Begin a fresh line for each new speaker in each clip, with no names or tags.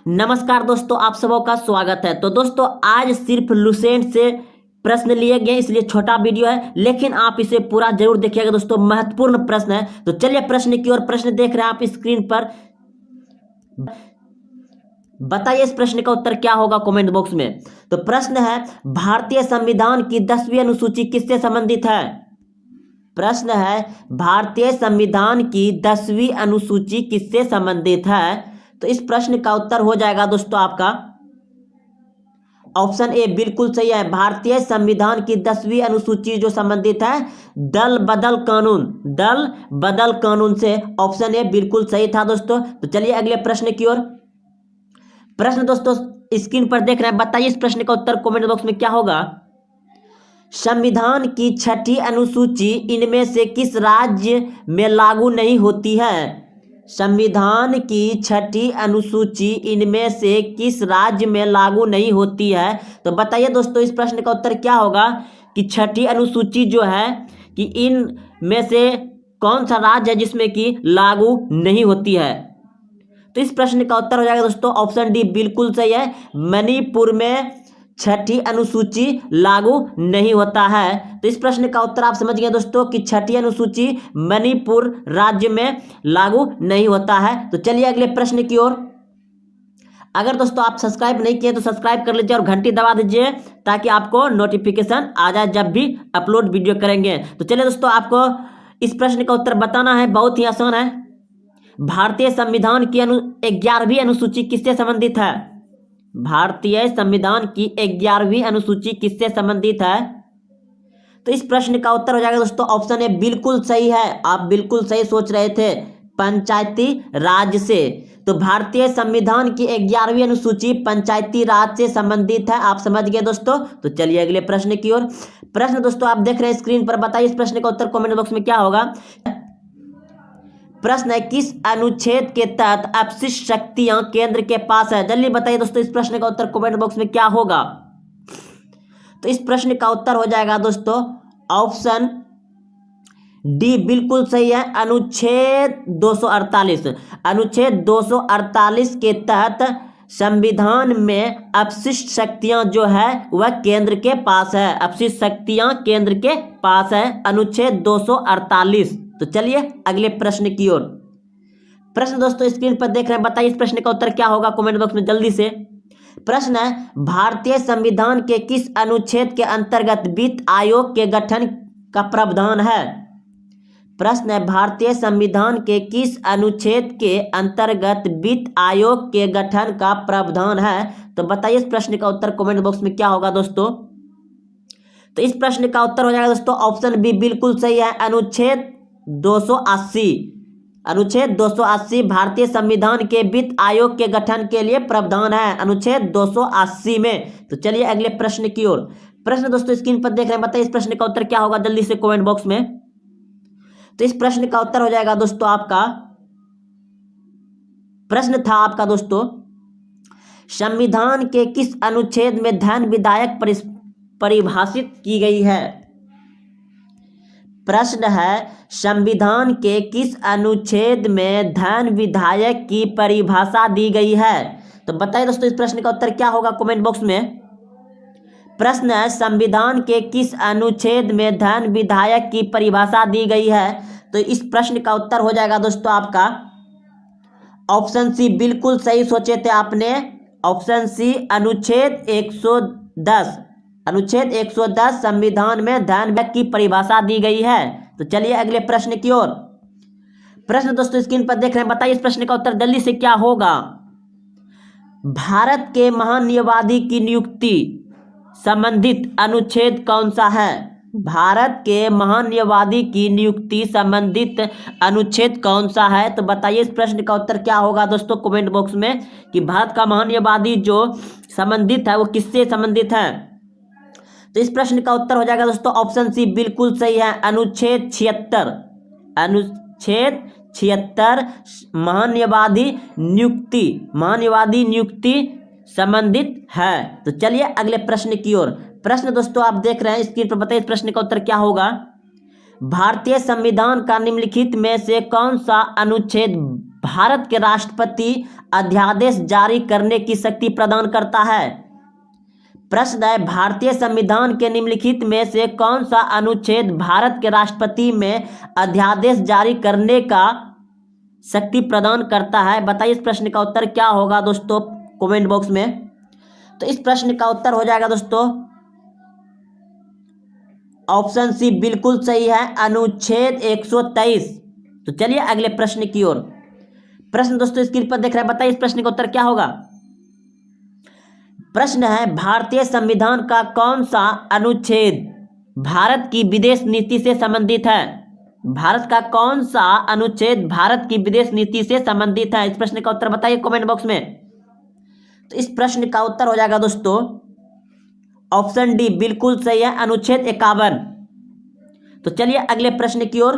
नमस्कार दोस्तों, आप सबों का स्वागत है। तो दोस्तों आज सिर्फ लुसेंट से प्रश्न लिए गए, इसलिए छोटा वीडियो है, लेकिन आप इसे पूरा जरूर देखिएगा दोस्तों, महत्वपूर्ण प्रश्न है। तो चलिए प्रश्न की ओर। प्रश्न देख रहे हैं आप स्क्रीन पर। बताइए इस प्रश्न का उत्तर क्या होगा कमेंट बॉक्स में। तो प्रश्न है, भारतीय संविधान की 10वीं अनुसूची किससे संबंधित है। प्रश्न है, भारतीय संविधान की 10वीं अनुसूची किससे संबंधित है। तो इस प्रश्न का उत्तर हो जाएगा दोस्तों आपका ऑप्शन ए बिल्कुल सही है। भारतीय संविधान की 10वीं अनुसूची जो संबंधित है दल बदल कानून से। ऑप्शन ए बिल्कुल सही था दोस्तों। तो चलिए अगले प्रश्न की ओर। प्रश्न दोस्तों स्क्रीन पर देख रहे हैं। बताइए इस प्रश्न का उत्तर कमेंट बॉक्स में क्या होगा। संविधान की 6ठी अनुसूची इनमें से किस राज्य में लागू नहीं होती है। संविधान की 6ठी अनुसूची इनमें से किस राज्य में लागू नहीं होती है। तो बताइए दोस्तों इस प्रश्न का उत्तर क्या होगा कि 6ठी अनुसूची जो है कि इन में से कौन सा राज्य है जिसमें कि लागू नहीं होती है। तो इस प्रश्न का उत्तर हो जाएगा दोस्तों ऑप्शन डी बिल्कुल सही है। मणिपुर में 6ठी अनुसूची लागू नहीं होता है। तो इस प्रश्न का उत्तर आप समझ गए दोस्तों कि 6ठी अनुसूची मणिपुर राज्य में लागू नहीं होता है। तो चलिए अगले प्रश्न की ओर। अगर दोस्तों आप सब्सक्राइब नहीं किए तो सब्सक्राइब कर लीजिए और घंटी दबा दीजिए ताकि आपको नोटिफिकेशन आ जाए जब भी अपलोड वीडियो करेंगे। तो चलिए दोस्तों आपको इस प्रश्न का उत्तर बताना है, बहुत ही आसान है। भारतीय संविधान की 11वीं अनुसूची किससे संबंधित है। भारतीय संविधान की 11वीं अनुसूची किससे संबंधित है। तो इस प्रश्न का उत्तर हो जाएगा दोस्तों ऑप्शन ए बिल्कुल सही है। आप बिल्कुल सही सोच रहे थे, पंचायती राज से। तो भारतीय संविधान की 11वीं अनुसूची पंचायती राज से संबंधित है। आप समझ गए दोस्तों। तो चलिए अगले प्रश्न की ओर। प्रश्न दोस्तों आप देख रहे हैं स्क्रीन पर। बताइए इस प्रश्न का उत्तर कमेंट बॉक्स में क्या होगा। प्रश्न है, किस अनुच्छेद के तहत अपशिष्ट शक्तियां केंद्र के पास है। जल्दी बताइए दोस्तों इस प्रश्न का उत्तर कमेंट बॉक्स में क्या होगा। तो इस प्रश्न का उत्तर हो जाएगा दोस्तों ऑप्शन डी बिल्कुल सही है। अनुच्छेद 248 अनुच्छेद 248 के तहत संविधान में अपशिष्ट शक्तियां जो है वह केंद्र के पास है। अपशिष्ट शक्तियां केंद्र के पास है, अनुच्छेद 248। तो चलिए अगले प्रश्न की ओर। प्रश्न दोस्तों स्क्रीन पर देख रहे हैं। बताइए इस प्रश्न का उत्तर क्या होगा कमेंट बॉक्स में जल्दी से। प्रश्न है, भारतीय संविधान के किस अनुच्छेद के अंतर्गत वित्त आयोग के गठन का प्रावधान है। प्रश्न है, भारतीय संविधान के किस अनुच्छेद के अंतर्गत वित्त आयोग के गठन का प्रावधान है। तो बताइए इस प्रश्न का उत्तर कमेंट बॉक्स में क्या होगा दोस्तों। तो इस प्रश्न का उत्तर हो जाएगा दोस्तों ऑप्शन बी बिल्कुल सही है। अनुच्छेद 280 भारतीय संविधान के वित्त आयोग के गठन के लिए प्रावधान है, अनुच्छेद 280 में। तो चलिए अगले प्रश्न की ओर। प्रश्न दोस्तों स्क्रीन पर देख रहे हैं। बताइए इस प्रश्न का उत्तर क्या होगा जल्दी से कमेंट बॉक्स में। तो इस प्रश्न का उत्तर हो जाएगा दोस्तों आपका प्रश्न था आपका दोस्तों, संविधान के किस अनुच्छेद में धन विधायक परिभाषित की गई है। प्रश्न है, संविधान के किस अनुच्छेद में धन विधायक की परिभाषा दी गई है। तो बताइए दोस्तों इस प्रश्न का उत्तर क्या होगा कमेंट बॉक्स में। प्रश्न है, संविधान के किस अनुच्छेद में धन विधायक की परिभाषा दी गई है। तो इस प्रश्न का उत्तर हो जाएगा दोस्तों आपका ऑप्शन सी बिल्कुल सही सोचे थे आपने। ऑप्शन सी अनुच्छेद 110 संविधान में धन विधायक की परिभाषा दी गई है। तो चलिए अगले प्रश्न की ओर। प्रश्न दोस्तों स्क्रीन पर देख रहे हैं। बताइए इस प्रश्न का उत्तर जल्दी से क्या होगा। भारत के महान्यायवादी की नियुक्ति संबंधित अनुच्छेद कौन सा है। भारत के महान्यायवादी की नियुक्ति संबंधित अनुच्छेद कौन सा है। तो बताइए इस प्रश्न का उत्तर क्या होगा दोस्तों कमेंट बॉक्स में कि भारत का महान्यायवादी जो संबंधित है वो किससे संबंधित है। तो इस प्रश्न का उत्तर हो जाएगा दोस्तों ऑप्शन सी बिल्कुल सही है। अनुच्छेद 76 महान्यायवादी नियुक्ति संबंधित है। तो चलिए अगले प्रश्न की ओर। प्रश्न दोस्तों आप देख रहे हैं स्क्रीन पर। बताइए इस प्रश्न का उत्तर क्या होगा। भारतीय संविधान का निम्नलिखित में से कौन सा अनुच्छेद भारत के राष्ट्रपति अध्यादेश जारी करने की शक्ति प्रदान करता है? प्रश्न है, भारतीय संविधान के निम्नलिखित में से कौन सा अनुच्छेद भारत के राष्ट्रपति में अध्यादेश जारी करने का शक्ति प्रदान करता है? बताइए इस प्रश्न का उत्तर क्या होगा दोस्तों, कमेंट बॉक्स में। तो इस प्रश्न का उत्तर हो जाएगा दोस्तों ऑप्शन सी, बिल्कुल सही है, अनुच्छेद 123। तो चलिए अगले प्रश्न की ओर। प्रश्न दोस्तों स्क्रीन पर देख रहे हैं, बताइए इस प्रश्न का उत्तर क्या होगा। प्रश्न है, भारतीय संविधान का कौन सा अनुच्छेद भारत की विदेश नीति से संबंधित है? भारत का कौन सा अनुच्छेद भारत की विदेश नीति से संबंधित है? इस प्रश्न का उत्तर बताइए कमेंट बॉक्स में। तो इस प्रश्न का उत्तर हो जाएगा दोस्तों ऑप्शन डी, बिल्कुल सही है, अनुच्छेद 51। तो चलिए अगले प्रश्न की ओर।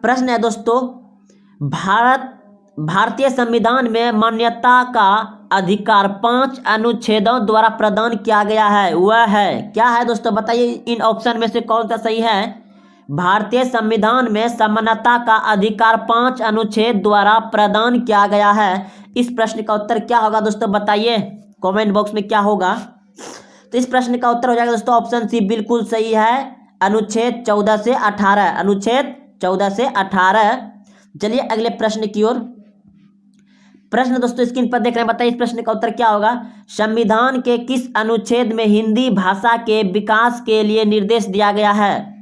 प्रश्न है दोस्तों, भारतीय संविधान में मान्यता का अधिकार 5 अनुच्छेदों द्वारा प्रदान किया गया है, वह है क्या है दोस्तों? बताइए इन ऑप्शन में से कौन सा सही है। भारतीय संविधान में समानता का अधिकार 5 अनुच्छेद द्वारा प्रदान किया गया है। इस प्रश्न का उत्तर क्या होगा दोस्तों, बताइए कमेंट बॉक्स में क्या होगा। तो इस प्रश्न का उत्तर हो जाएगा दोस्तों ऑप्शन सी, बिल्कुल सही है, अनुच्छेद 14 से 18, अनुच्छेद 14 से 18। चलिए अगले प्रश्न की ओर। प्रश्न दोस्तों स्क्रीन पर देख रहे हैं, बताइए इस प्रश्न का उत्तर क्या होगा। संविधान के किस अनुच्छेद में हिंदी भाषा के विकास के लिए निर्देश दिया गया है?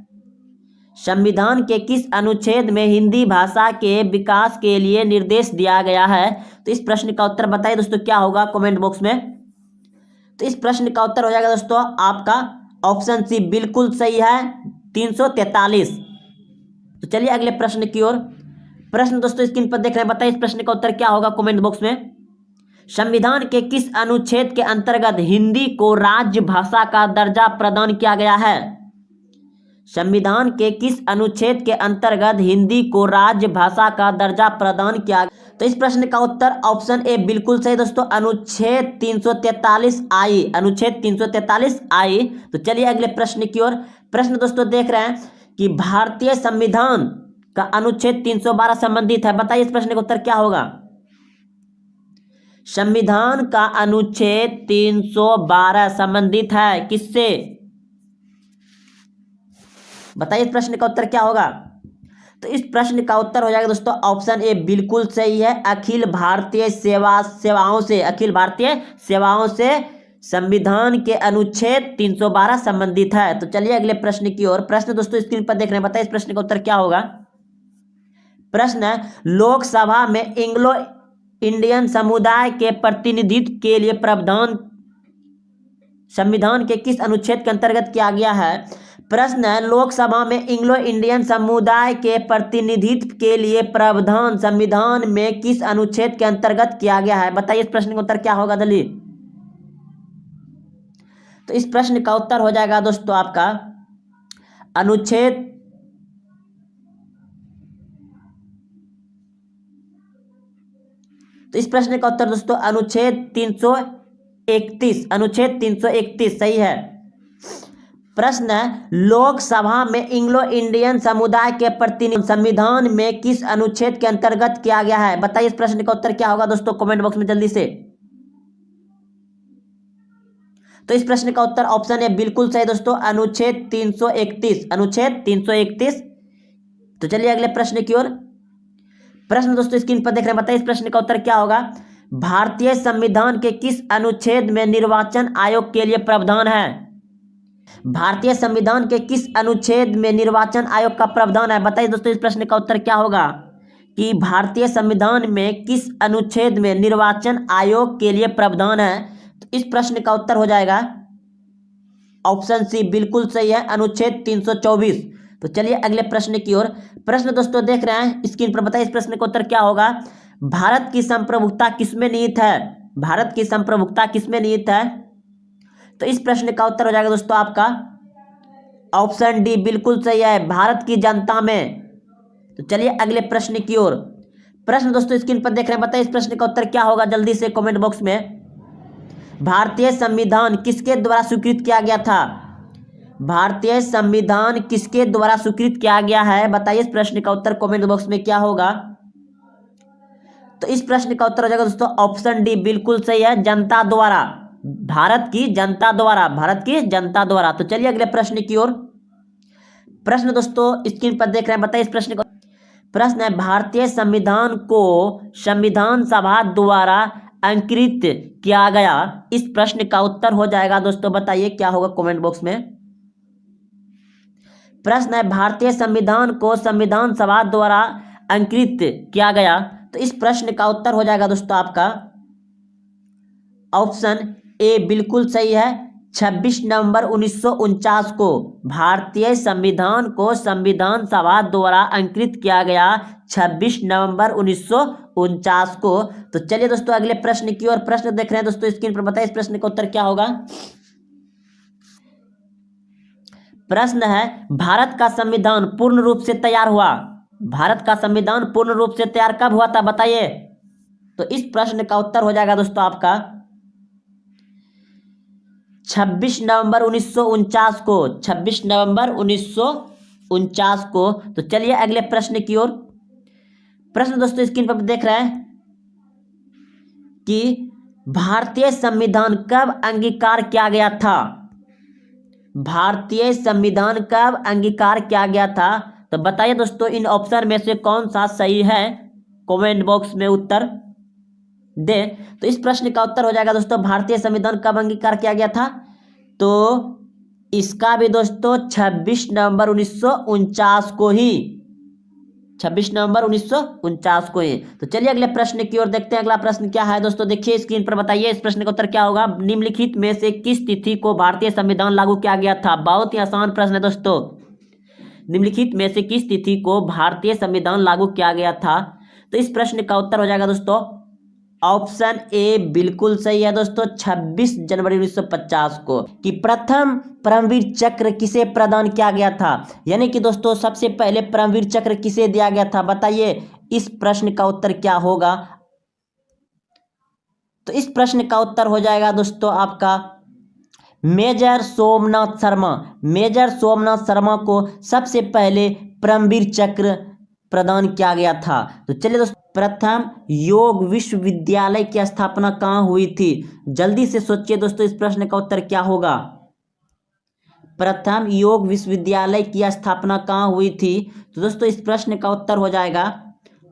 संविधान के किस अनुच्छेद में हिंदी भाषा के विकास के लिए निर्देश दिया गया है? तो इस प्रश्न का उत्तर बताइए दोस्तों क्या होगा कमेंट बॉक्स में। तो इस प्रश्न का उत्तर हो जाएगा दोस्तों आपका ऑप्शन सी, बिल्कुल सही है, 343। तो चलिए अगले प्रश्न की ओर। प्रश्न दोस्तों स्क्रीन पर देख रहे हैं, बताइए इस प्रश्न का उत्तर क्या होगा कमेंट बॉक्स में। संविधान के किस अनुच्छेद के अंतर्गत हिंदी को राज्य भाषा का दर्जा प्रदान किया गया है? संविधान के किस अनुच्छेद के अंतर्गत हिंदी को राज्य भाषा का दर्जा प्रदान किया? तो इस प्रश्न का उत्तर ऑप्शन ए, बिल्कुल सही दोस्तों, अनुच्छेद 343 आई, अनुच्छेद 343 आई। तो चलिए अगले प्रश्न की ओर। प्रश्न दोस्तों देख रहे हैं कि भारतीय संविधान का अनुच्छेद 312 संबंधित है, बताइए इस प्रश्न का उत्तर क्या होगा। संविधान का अनुच्छेद 312 संबंधित है किससे? बताइए इस प्रश्न का उत्तर क्या होगा। तो इस प्रश्न का उत्तर हो जाएगा दोस्तों ऑप्शन ए, बिल्कुल सही है, अखिल भारतीय सेवाओं से, अखिल भारतीय सेवाओं से संविधान के अनुच्छेद 312 संबंधित है। तो चलिए अगले प्रश्न की ओर। प्रश्न दोस्तों स्क्रीन पर देख रहे हैं, बताइए इस प्रश्न का उत्तर क्या होगा। प्रश्न है, लोकसभा में एंग्लो इंडियन समुदाय के प्रतिनिधित्व के लिए प्रावधान संविधान के किस अनुच्छेद के अंतर्गत किया गया है? प्रश्न है, लोकसभा में एंग्लो इंडियन समुदाय के प्रतिनिधित्व के लिए प्रावधान संविधान में किस अनुच्छेद के अंतर्गत किया गया है? बताइए इस प्रश्न का उत्तर क्या होगा जल्दी। तो इस प्रश्न का उत्तर हो जाएगा दोस्तों आपका अनुच्छेद तो इस प्रश्न का उत्तर दोस्तों अनुच्छेद 331, अनुच्छेद 331 सही है। प्रश्न है, लोकसभा में एंग्लो इंडियन समुदाय के प्रतिनिधित्व संविधान में किस अनुच्छेद के अंतर्गत किया गया है? बताइए इस प्रश्न का उत्तर क्या होगा दोस्तों कमेंट बॉक्स में जल्दी से। तो इस प्रश्न का उत्तर ऑप्शन है, बिल्कुल सही दोस्तों, अनुच्छेद 331, अनुच्छेद 331। तो चलिए अगले प्रश्न की ओर। प्रश्न दोस्तों स्क्रीन पर देख रहे हैं, बताइए इस प्रश्न का उत्तर क्या होगा। भारतीय संविधान के किस अनुच्छेद में निर्वाचन आयोग के लिए प्रावधान है? भारतीय संविधान के किस अनुच्छेद में निर्वाचन आयोग का प्रावधान है? बताइए दोस्तों इस प्रश्न का उत्तर क्या होगा कि भारतीय संविधान में किस अनुच्छेद में निर्वाचन आयोग के लिए प्रावधान है? तो इस प्रश्न का उत्तर हो जाएगा ऑप्शन सी, बिल्कुल सही है, अनुच्छेद 324। तो चलिए अगले प्रश्न की ओर। प्रश्न दोस्तों देख रहे हैं स्क्रीन पर, बताइए इस प्रश्न का उत्तर क्या होगा। भारत की संप्रभुता किसमें निहित है? भारत की संप्रभुता किसमें निहित है? तो इस प्रश्न का उत्तर हो जाएगा दोस्तों आपका ऑप्शन डी, बिल्कुल सही है, भारत की जनता में। तो चलिए अगले प्रश्न की ओर। प्रश्न दोस्तों स्क्रीन पर देख रहे हैं, बताइए इस प्रश्न का उत्तर क्या होगा जल्दी से कमेंट बॉक्स में। भारतीय संविधान किसके द्वारा स्वीकृत किया गया था? भारतीय संविधान किसके द्वारा स्वीकृत किया गया है? बताइए इस प्रश्न का उत्तर कमेंट बॉक्स में क्या होगा। तो इस प्रश्न का उत्तर हो जाएगा दोस्तों ऑप्शन डी बिल्कुल सही है, जनता द्वारा, भारत की जनता द्वारा, भारत की जनता द्वारा। तो चलिए अगले प्रश्न की ओर। प्रश्न दोस्तों स्क्रीन पर देख रहे हैं, बताइए इस प्रश्न का। प्रश्न है भारतीय संविधान को संविधान सभा द्वारा अंकित किया गया, इस प्रश्न का उत्तर हो जाएगा दोस्तों, बताइए क्या होगा कमेंट बॉक्स में। प्रश्न है भारतीय संविधान को संविधान सभा द्वारा अंकित किया गया, तो इस प्रश्न का उत्तर हो जाएगा दोस्तों आपका ऑप्शन ए बिल्कुल सही है, 26 नवंबर 1949 को भारतीय संविधान को संविधान सभा द्वारा अंकित किया गया, 26 नवंबर 1949 को। तो चलिए दोस्तों अगले प्रश्न की ओर। प्रश्न देख रहे हैं दोस्तों स्क्रीन पर, बताइए इस प्रश्न का उत्तर क्या होगा। प्रश्न है भारत का संविधान पूर्ण रूप से तैयार हुआ, भारत का संविधान पूर्ण रूप से तैयार कब हुआ था बताइए। तो इस प्रश्न का उत्तर हो जाएगा दोस्तों आपका 26 नवंबर 1949 को, 26 नवंबर 1949 को। तो चलिए अगले प्रश्न की ओर। प्रश्न दोस्तों स्क्रीन पर देख रहे हैं कि भारतीय संविधान कब अंगीकार किया गया था, भारतीय संविधान कब अंगीकार किया गया था। तो बताइए दोस्तों इन ऑप्शन में से कौन सा सही है, कमेंट बॉक्स में उत्तर दे। तो इस प्रश्न का उत्तर हो जाएगा दोस्तों भारतीय संविधान कब अंगीकार किया गया था, तो इसका भी दोस्तों 26 नवंबर 1949 को ही, 26 नवंबर 1949 को ही। तो चलिए अगले प्रश्न की ओर देखते हैं। अगला प्रश्न क्या है दोस्तों, देखिए स्क्रीन पर, बताइए इस प्रश्न का उत्तर क्या होगा। निम्नलिखित में से किस तिथि को भारतीय संविधान लागू किया गया था। बहुत ही आसान प्रश्न है दोस्तों। निम्नलिखित में से किस तिथि को भारतीय संविधान लागू किया गया था। तो इस प्रश्न का उत्तर हो जाएगा दोस्तों ऑप्शन ए बिल्कुल सही है दोस्तों, 26 जनवरी 1950 को। कि प्रथम परमवीर चक्र किसे प्रदान किया गया था, यानी कि दोस्तों सबसे पहले परमवीर चक्र किसे दिया गया था, बताइए इस प्रश्न का उत्तर क्या होगा। तो इस प्रश्न का उत्तर हो जाएगा दोस्तों आपका मेजर सोमनाथ शर्मा, मेजर सोमनाथ शर्मा को सबसे पहले परमवीर चक्र प्रदान किया गया था। तो चलिए दोस्तों प्रथम योग विश्वविद्यालय की स्थापना कहाँ हुई थी, जल्दी से सोचिए दोस्तों इस प्रश्न का उत्तर क्या होगा। प्रथम योग विश्वविद्यालय की स्थापना कहाँ हुई थी। तो दोस्तों इस प्रश्न का उत्तर हो जाएगा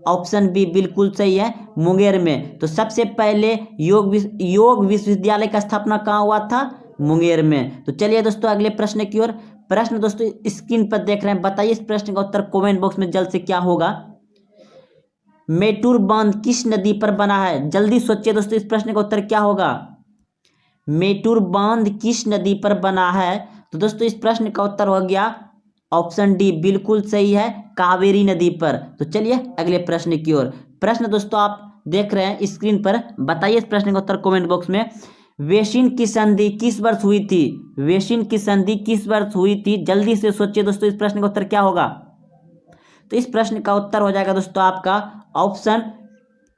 ऑप्शन बी बिल्कुल सही है, मुंगेर में। तो सबसे पहले योग विश्वविद्यालय का स्थापना कहाँ हुआ था, मुंगेर में। तो चलिए दोस्तों अगले प्रश्न की ओर। प्रश्न दोस्तों स्क्रीन पर देख रहे हैं, बताइए इस प्रश्न का उत्तर कमेंट बॉक्स में जल्द से क्या होगा। मेटूर बांध किस नदी पर बना है, जल्दी सोचिए दोस्तों इस प्रश्न का उत्तर क्या होगा। मेटूर बांध किस नदी पर बना है। तो दोस्तों इस प्रश्न का उत्तर हो गया ऑप्शन डी बिल्कुल सही है, कावेरी नदी पर। तो चलिए अगले प्रश्न की ओर। प्रश्न दोस्तों आप देख रहे हैं स्क्रीन पर, बताइए इस प्रश्न का उत्तर कमेंट बॉक्स में। वेशिन की संधि किस वर्ष हुई थी, वेशिन की संधि किस वर्ष हुई थी, जल्दी से सोचिए दोस्तों इस प्रश्न का उत्तर क्या होगा। तो इस प्रश्न का उत्तर हो जाएगा दोस्तों आपका ऑप्शन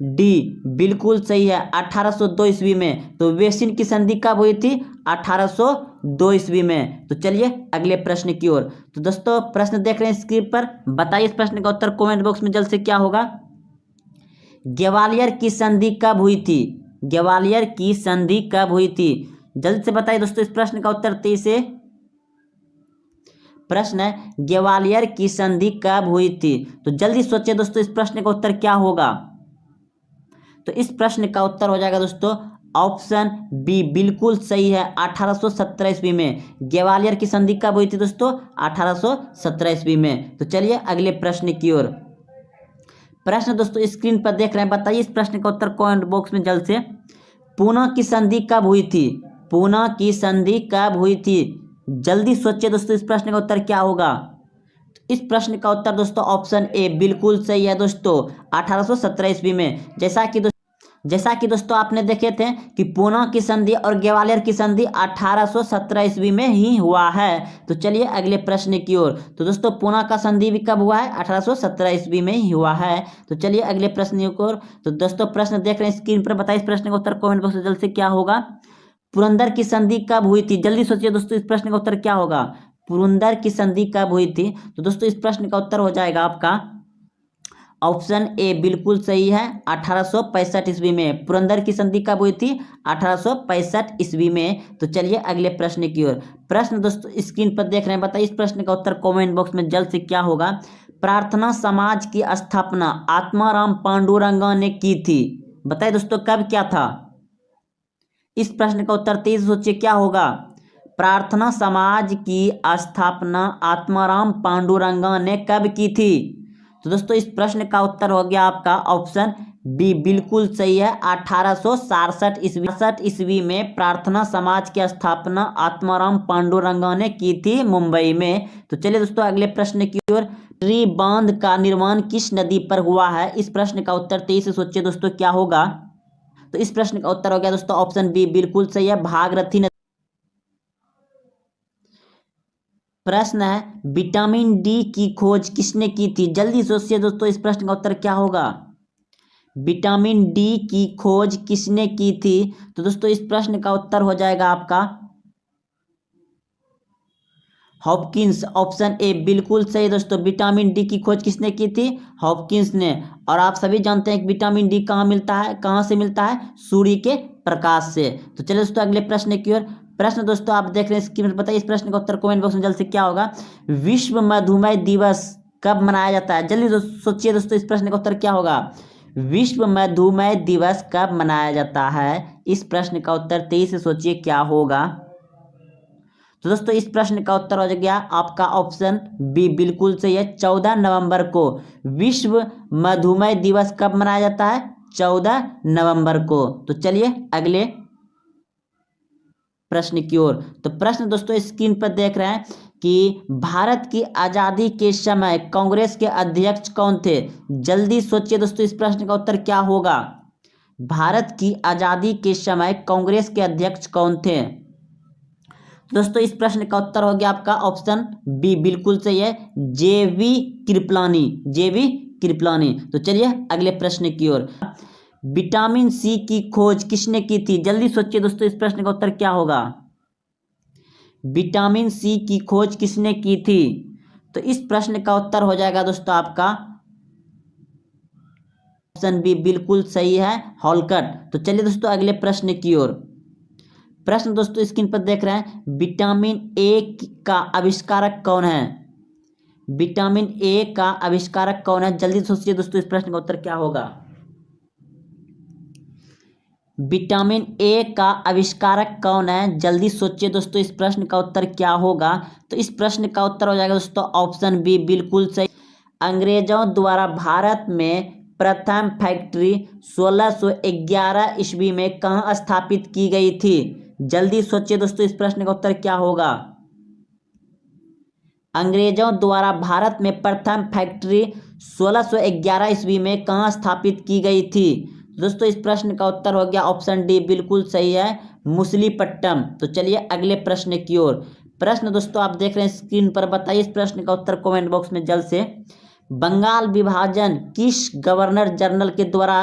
डी बिल्कुल सही है, 1802 ईस्वी में। तो वेशिन की संधि कब हुई थी, 1802 ईस्वी में। तो चलिए अगले प्रश्न की ओर। तो दोस्तों प्रश्न देख रहे हैं स्क्रीन पर, बताइए इस प्रश्न का उत्तर कमेंट बॉक्स में जल्द से क्या होगा। ग्वालियर की संधि कब हुई थी, ग्वालियर की संधि कब हुई थी, जल्द से बताइए दोस्तों इस प्रश्न का उत्तर। 23 से प्रश्न है ग्वालियर की संधि कब हुई थी। तो जल्दी सोचिए दोस्तों इस प्रश्न का उत्तर क्या होगा। तो इस प्रश्न का उत्तर हो जाएगा दोस्तों ऑप्शन बी बिल्कुल सही है, 1817 ईस्वी में। ग्वालियर की संधि कब हुई थी दोस्तों, 1817 ईस्वी में। तो चलिए अगले प्रश्न की ओर। प्रश्न दोस्तों स्क्रीन पर देख रहे हैं, बताइए इस प्रश्न का उत्तर कमेंट बॉक्स में जल्द से। पूना की संधि कब हुई थी, पूना की संधि कब हुई थी, जल्दी सोचिए दोस्तों इस प्रश्न का उत्तर क्या होगा। इस प्रश्न का उत्तर दोस्तों ऑप्शन ए बिल्कुल सही है दोस्तों, 1817 ईस्वी में। जैसा कि दोस्तों आपने देखे थे कि पूना की संधि और ग्वालियर की संधि 1817 ईस्वी में ही हुआ है। तो चलिए अगले प्रश्न की ओर। तो दोस्तों पूना का संधि भी कब हुआ है, 1817 ईस्वी में ही हुआ है। तो चलिए अगले प्रश्न की ओर। तो दोस्तों प्रश्न देख रहे हैं स्क्रीन पर, बताइए इस प्रश्न का उत्तर कमेंट बॉक्स में जल्द से क्या होगा। पुरंदर की संधि कब हुई थी, जल्दी सोचिए दोस्तों इस प्रश्न का उत्तर क्या होगा। पुरंदर की संधि कब हुई थी। तो दोस्तों इस प्रश्न का उत्तर हो जाएगा आपका ऑप्शन ए बिल्कुल सही है, 1865 ईस्वी में। पुरंदर की संधि कब हुई थी? 1865 ईस्वी में। तो चलिए अगले प्रश्न की ओर। प्रश्न दोस्तों स्क्रीन पर देख रहे हैं, बताइए इस प्रश्न का उत्तर कमेंट बॉक्स में जल्द से क्या होगा। प्रार्थना समाज की स्थापना आत्माराम पांडुरंगा ने की थी। बताइए दोस्तों कब क्या था? इस प्रश्न का उत्तर तेज सोचिए क्या होगा। प्रार्थना समाज की स्थापना आत्माराम पांडुरंगा ने कब की थी? तो दोस्तों इस प्रश्न का उत्तर हो गया आपका ऑप्शन बी बिल्कुल सही है, 1867 ईस्वी में प्रार्थना समाज की स्थापना आत्माराम पांडुरंगा ने की थी मुंबई में। तो चलिए दोस्तों अगले प्रश्न की ओर। ट्री बांध का निर्माण किस नदी पर हुआ है? इस प्रश्न का उत्तर तेज से सोचिए दोस्तों क्या होगा। तो इस प्रश्न का उत्तर हो गया दोस्तों ऑप्शन बी बिल्कुल सही है, भागीरथी नदी। प्रश्न है विटामिन डी की खोज किसने की थी? जल्दी सोचिए दोस्तों इस प्रश्न का उत्तर क्या होगा। विटामिन डी की खोज किसने की थी? तो दोस्तों इस प्रश्न का उत्तर हो जाएगा आपका हॉपकिंस। ऑप्शन ए बिल्कुल सही दोस्तों, विटामिन डी की खोज किसने की थी? हॉपकिंस ने। और आप सभी जानते हैं कि विटामिन डी कहाँ मिलता है, कहाँ से मिलता है? सूर्य के प्रकाश से। तो चलिए दोस्तों अगले प्रश्न की ओर। प्रश्न दोस्तों आप देख रहे हैं स्क्रीन पर, बताइए इस प्रश्न का उत्तर कमेंट बॉक्स में जल्द से क्या होगा। विश्व मधुमेह दिवस कब मनाया जाता है? जल्दी सोचिए दोस्तों इस प्रश्न का उत्तर क्या होगा। विश्व मधुमेह दिवस कब मनाया जाता है? इस प्रश्न का उत्तर तेजी से सोचिए क्या होगा। तो दोस्तों इस प्रश्न का उत्तर हो गया आपका ऑप्शन बी बिल्कुल सही है, 14 नवंबर को विश्व मधुमेह दिवस कब मनाया जाता है? 14 नवंबर को। तो चलिए अगले प्रश्न की ओर। तो प्रश्न दोस्तों स्क्रीन पर देख रहे हैं कि भारत की आजादी के समय कांग्रेस के अध्यक्ष कौन थे? जल्दी सोचिए दोस्तों इस प्रश्न का उत्तर क्या होगा। भारत की आजादी के समय कांग्रेस के अध्यक्ष कौन थे? दोस्तों इस प्रश्न का उत्तर हो गया आपका ऑप्शन बी बिल्कुल सही है, जेवी कृपलानी। जेवी कृपलानी। तो चलिए अगले प्रश्न की ओर। विटामिन सी की खोज किसने की थी? जल्दी सोचिए दोस्तों इस प्रश्न का उत्तर क्या होगा। विटामिन सी की खोज किसने की थी? तो इस प्रश्न का उत्तर हो जाएगा दोस्तों आपका ऑप्शन बी बिल्कुल सही है, हॉलकट। तो चलिए दोस्तों अगले प्रश्न की ओर। प्रश्न दोस्तों स्क्रीन पर देख रहे हैं, विटामिन ए का आविष्कारक कौन है? विटामिन ए का आविष्कारक कौन है? जल्दी सोचिए दोस्तों इस प्रश्न का उत्तर क्या होगा। विटामिन ए का आविष्कारक कौन है? जल्दी सोचिए दोस्तों इस प्रश्न का उत्तर क्या होगा। तो इस प्रश्न का उत्तर हो जाएगा दोस्तों ऑप्शन बी बिल्कुल सही, अंग्रेजों द्वारा भारत में प्रथम फैक्ट्री 1611 ईस्वी में कहाँ स्थापित की गई थी? जल्दी सोचिए दोस्तों इस प्रश्न का उत्तर क्या होगा। अंग्रेजों द्वारा भारत में प्रथम फैक्ट्री 1611 ईस्वी में कहाँ स्थापित की गई थी? दोस्तों इस प्रश्न का उत्तर हो गया ऑप्शन डी बिल्कुल सही है, मुसलीपट्टम। तो चलिए अगले प्रश्न की ओर। प्रश्न दोस्तों आप देख रहे हैं स्क्रीन पर, बताइए इस प्रश्न का उत्तर कमेंट बॉक्स में जल्द से। बंगाल विभाजन किस गवर्नर जनरल के द्वारा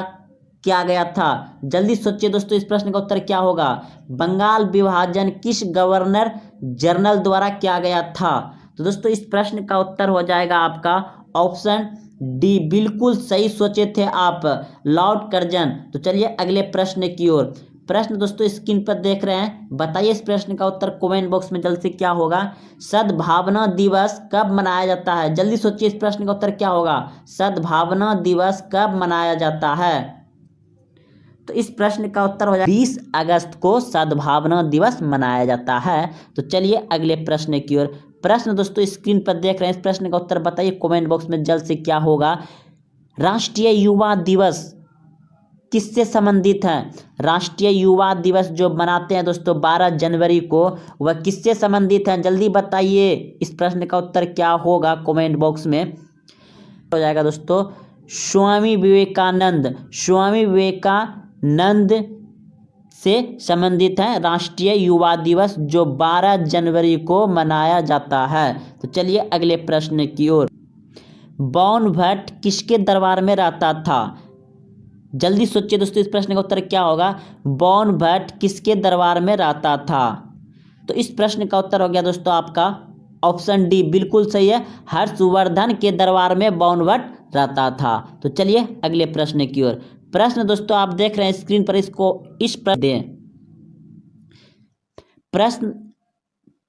किया गया था? जल्दी सोचिए दोस्तों इस प्रश्न का उत्तर क्या होगा। बंगाल विभाजन किस गवर्नर जनरल द्वारा किया गया था? तो दोस्तों इस प्रश्न का उत्तर हो जाएगा आपका ऑप्शन डी बिल्कुल सही सोचे थे आप, लॉर्ड कर्जन। तो चलिए अगले प्रश्न की ओर। प्रश्न दोस्तों स्क्रीन पर देख रहे हैं, बताइए इस प्रश्न का उत्तर कमेंट बॉक्स में जल्द से क्या होगा। सद्भावना दिवस कब मनाया जाता है? जल्दी सोचिए इस प्रश्न का उत्तर क्या होगा। सद्भावना दिवस कब मनाया जाता है? तो इस प्रश्न का उत्तर हो जाएगा 20 अगस्त को सद्भावना दिवस मनाया जाता है। तो चलिए अगले प्रश्न की ओर। प्रश्न दोस्तों स्क्रीन पर देख रहे हैं, इस प्रश्न का उत्तर बताइए कमेंट बॉक्स में जल्द से क्या होगा। राष्ट्रीय युवा दिवस किससे संबंधित है? राष्ट्रीय युवा दिवस जो मनाते हैं दोस्तों 12 जनवरी को, वह किससे संबंधित है? जल्दी बताइए इस प्रश्न का उत्तर क्या होगा कमेंट बॉक्स में। हो जाएगा दोस्तों स्वामी विवेकानंद। स्वामी विवेकानंद से संबंधित है राष्ट्रीय युवा दिवस जो 12 जनवरी को मनाया जाता है। तो चलिए अगले प्रश्न की ओर। बाण भट्ट किसके दरबार में रहता था? जल्दी सोचिए दोस्तों इस प्रश्न का उत्तर क्या होगा। बाण भट्ट किसके दरबार में रहता था? तो इस प्रश्न का उत्तर हो गया दोस्तों आपका ऑप्शन डी बिल्कुल सही है, हर्षवर्धन के दरबार में बाण भट्ट रहता था। तो चलिए अगले प्रश्न की ओर। प्रश्न दोस्तों आप देख रहे हैं स्क्रीन पर, इसको इस प्रश्न दें।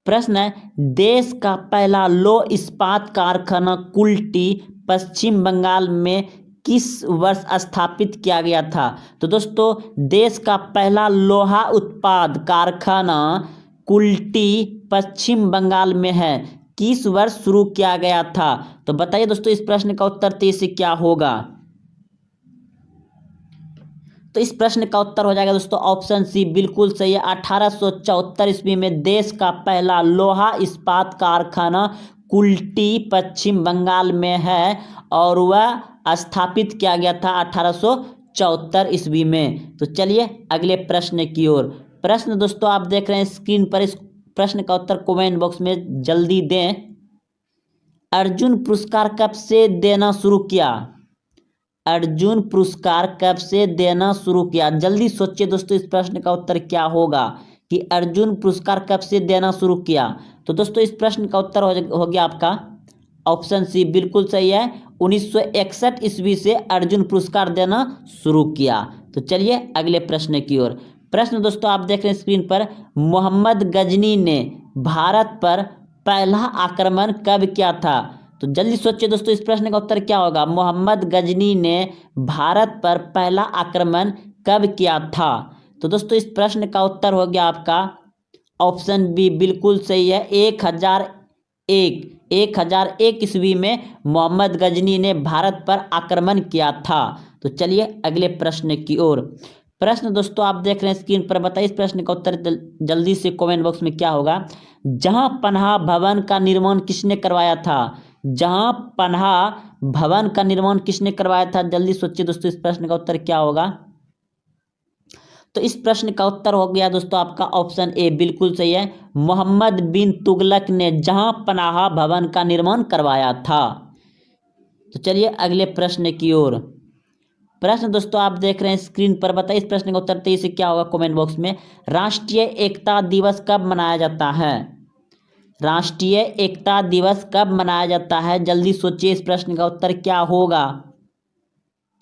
प्रश्न है, देश का पहला लौह इस्पात कारखाना कुल्टी पश्चिम बंगाल में किस वर्ष स्थापित किया गया था? तो दोस्तों देश का पहला लोहा उत्पाद कारखाना कुल्टी पश्चिम बंगाल में है, किस वर्ष शुरू किया गया था? तो बताइए दोस्तों इस प्रश्न का उत्तर 23 से क्या होगा? तो इस प्रश्न का उत्तर हो जाएगा दोस्तों ऑप्शन सी, बिल्कुल सही है। 1874 ईस्वी में देश का पहला लोहा इस्पात कारखाना कुल्टी पश्चिम बंगाल में है और वह स्थापित किया गया था 1874 ईस्वी में। तो चलिए अगले प्रश्न की ओर। प्रश्न दोस्तों आप देख रहे हैं स्क्रीन पर, इस प्रश्न का उत्तर कमेंट बॉक्स में जल्दी दें। अर्जुन पुरस्कार कब से देना शुरू किया? अर्जुन पुरस्कार कब से देना शुरू किया? जल्दी सोचिए दोस्तों इस प्रश्न का उत्तर क्या होगा कि अर्जुन पुरस्कार कब से देना शुरू किया? तो दोस्तों इस प्रश्न का उत्तर हो गया आपका ऑप्शन सी, बिल्कुल सही है। 1961 ईस्वी से अर्जुन पुरस्कार देना शुरू किया। तो चलिए अगले प्रश्न की ओर। प्रश्न दोस्तों आप देख रहे हैं स्क्रीन पर, मोहम्मद गजनी ने भारत पर पहला आक्रमण कब किया था? तो जल्दी सोचिए दोस्तों इस प्रश्न का उत्तर क्या होगा? मोहम्मद गजनी ने भारत पर पहला आक्रमण कब किया था? तो दोस्तों इस प्रश्न का उत्तर हो गया आपका ऑप्शन बी, बिल्कुल सही है। 1001 ईस्वी में मोहम्मद गजनी ने भारत पर आक्रमण किया था। तो चलिए अगले प्रश्न की ओर। प्रश्न दोस्तों आप देख रहे हैं स्क्रीन पर, बताइए इस प्रश्न का उत्तर जल्दी से कमेंट बॉक्स में क्या होगा? जहां पनाह भवन का निर्माण किसने करवाया था? जहां पनाह भवन का निर्माण किसने करवाया था? जल्दी सोचिए दोस्तों इस प्रश्न का उत्तर क्या होगा? तो इस प्रश्न का उत्तर हो गया दोस्तों आपका ऑप्शन ए, बिल्कुल सही है। मोहम्मद बिन तुगलक ने जहां पनाह भवन का निर्माण करवाया था। तो चलिए अगले प्रश्न की ओर। प्रश्न दोस्तों आप देख रहे हैं स्क्रीन पर, बताइए इस प्रश्न का उत्तर 23 से क्या होगा कमेंट बॉक्स में। राष्ट्रीय एकता दिवस कब मनाया जाता है? राष्ट्रीय एकता दिवस कब मनाया जाता है? जल्दी सोचिए इस प्रश्न का उत्तर क्या होगा?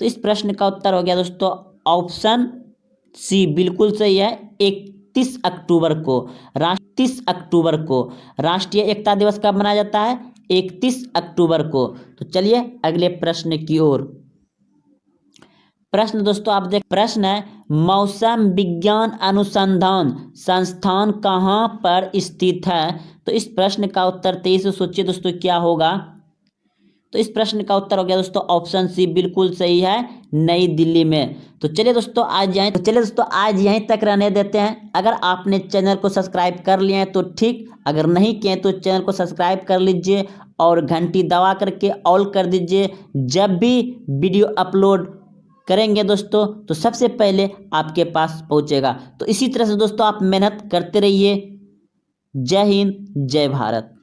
तो इस प्रश्न का उत्तर हो गया दोस्तों ऑप्शन सी, बिल्कुल सही है। 31 अक्टूबर को 31 अक्टूबर को राष्ट्रीय एकता दिवस कब मनाया जाता है? 31 अक्टूबर को। तो चलिए अगले प्रश्न की ओर। प्रश्न दोस्तों आप देख, प्रश्न है, मौसम विज्ञान अनुसंधान संस्थान कहाँ पर स्थित है? तो इस प्रश्न का उत्तर 23 से सोचिए दोस्तों क्या होगा? तो इस प्रश्न का उत्तर हो गया दोस्तों ऑप्शन सी, बिल्कुल सही है, नई दिल्ली में। तो चलिए दोस्तों आज यहीं तक रहने देते हैं। अगर आपने चैनल को सब्सक्राइब कर लिए हैं तो ठीक, अगर नहीं किए तो चैनल को सब्सक्राइब कर लीजिए और घंटी दबा करके ऑल कर दीजिए। जब भी वीडियो अपलोड करेंगे दोस्तों तो सबसे पहले आपके पास पहुंचेगा। तो इसी तरह से दोस्तों आप मेहनत करते रहिए। जय हिंद, जय भारत।